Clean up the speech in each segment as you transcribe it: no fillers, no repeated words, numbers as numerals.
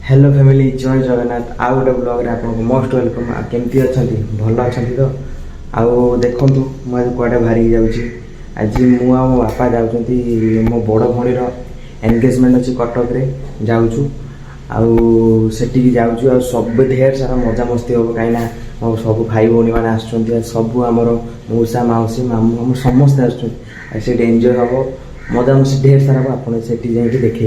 Hello family जय जगन्नाथ आउ गोटे ब्लॉग आपको मोस्ट वेलकम। केमती अच्छा भल अच्छा तो आउ देखूँ मुझे कड़े बाहरी जाऊँगी आज मु मो बापा जाऊँगी मो बड़ भौणीर एंगेजमेंट अच्छी कटक रे जाऊँ आठी जाऊँ सब ढेर सारा मजा मस्ती हम कहीं मो सब भाई भौणी मैंने आसुँच सब आमर मौसा मौसी मामू समस्ते आसुँच एंजॉय हम मजा मस्ती ढेर सारा आपको सेठी जाकि देखी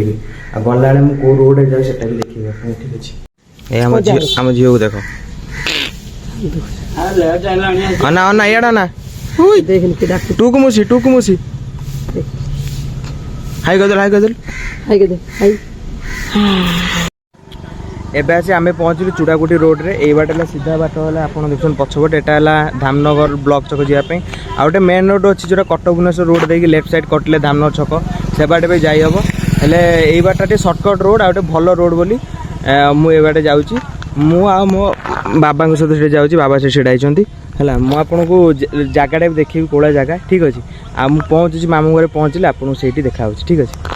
आ गला मुझे कौ रोड जाए से भी देखिए आप ठीक अच्छे आम झील को देख ना ना इड़ा ना टू को मुसी हाई गदल हाई गदल हाई गदल हाई एबे आसी आमे पहुँचलु चूड़ाकुटी रोड रे एई बाटे सीधा बाट है आप देखुन पछपट एटा धामनगर ब्लॉक छक जावाई आ गए मेन रोड अच्छी जो कटक भुवनेश्वर रोड देखिए लेफ्ट साइड कटले धामनगर छक से बाटे भी जाई हम हेले एई बाटा सर्टकट रोड आ गए भल रोड बोली मुझे बाटे जाऊँगी मु मो बाबा सहित जाऊँगी बाबा से छेड़ाई है मुझे जगह भी देखी कौड़ा जगह ठीक अच्छे आ मुझे पहुँची मामू घर पहुँचले आपको से देखा ठीक अच्छे।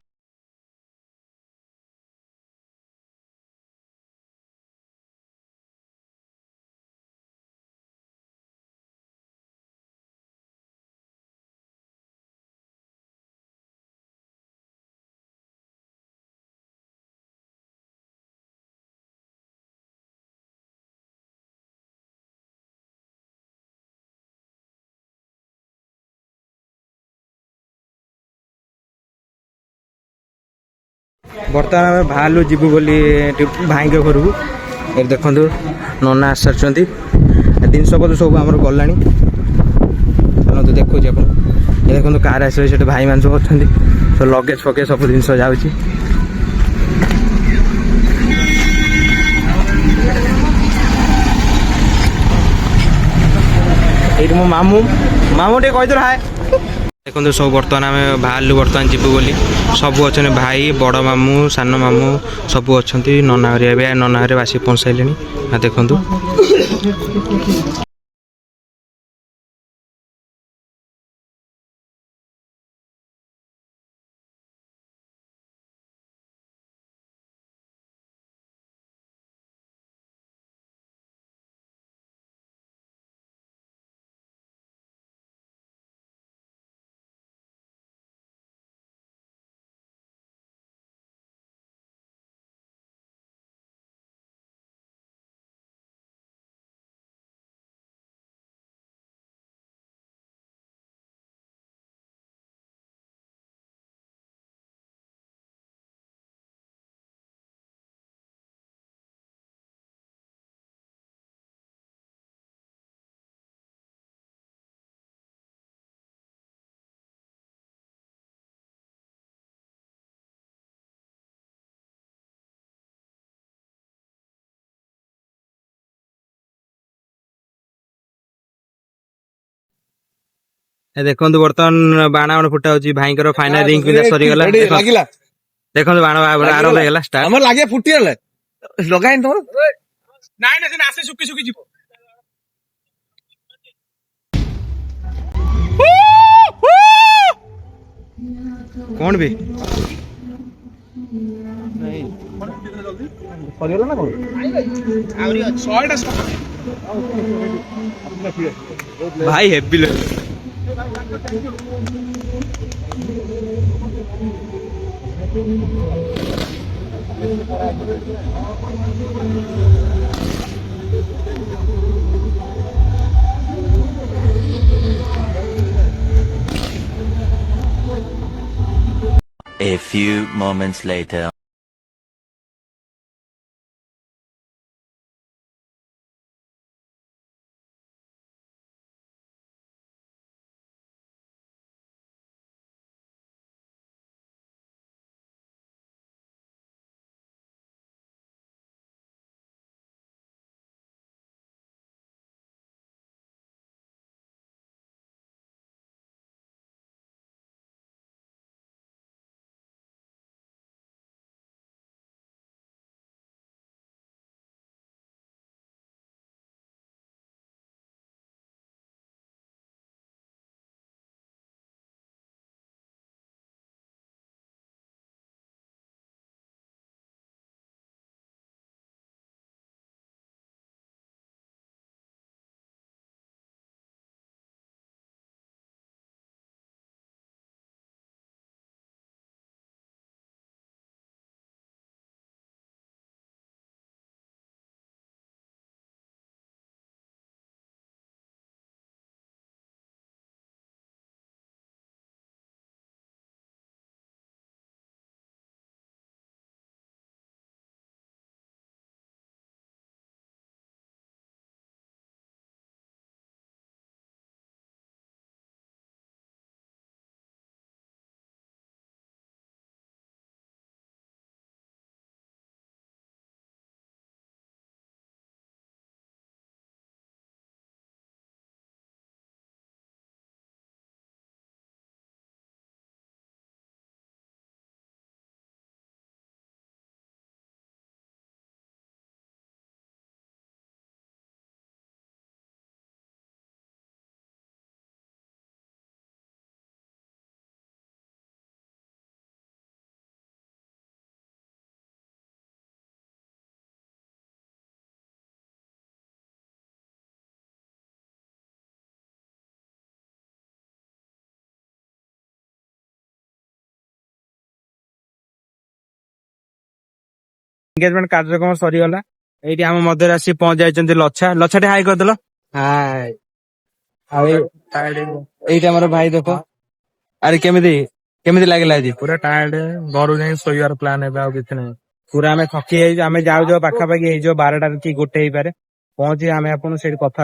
बर्तमान आम बाहर जीवु बोली भाई घर को देखु नना आस सारी जिनस पत्र सब आम गला चलते देखुच आप देखो कार आस भाई मान सब अच्छा सब लगेज फगेज सब जिन जाऊँगी ये मो मामू मामू टे कहीदे हाय देखो सब बर्तमान आम बाहर बर्तमान जीवु बोली सब अच्छा भाई बड़ मामू सान मामू सब अच्छा नना हरिया नना हरिया आसिक पहुँच सारे देखु देखो बर्तमान बाण बाण फुटा होची भाई फाइनल रिंग पिंधा सरीगला देखो बाण आरंभ होगा स्टार्ट लगे फुटी लगा नाइ ना से आसे सुकी सुकी जीवो कौन भी नहीं सरीगला ना कौन आउरी 100टा भाई heavy low A few moments later. Engagement କାର୍ଯ୍ୟକ୍ରମ ସରିଗଲା। ଏଇଠି ଆମ ମଧ୍ୟରେ ଆସି ପହଞ୍ଚି ଯାଇଛନ୍ତି ଲଛାଟେ ହାଇ କରିଦେଲ। ହାଇ। ଆଉ ଏଇଟା ଆମର ଭାଇ ଦେଖ। ଆରେ କେମିତି ଲାଗିଲା ଆଜି? ପୁରା ଟାୟାର୍ଡ, ଘରୁ ଯାଇ ଶୋଇବାର ପ୍ଲାନ୍ ଏବେ, ଆଉ କିଛି ନାହିଁ। ପୁରା ଆମେ ଥକି ଯାଇଛୁ। ଆମେ ଯାଉ ପାଖାପାଖି ହେଇଯିବ 12ଟା କି 1 ହେଇପାରେ। ପହଞ୍ଚି ଆମେ ଆପଣଙ୍କୁ ସେଇଠି କଥା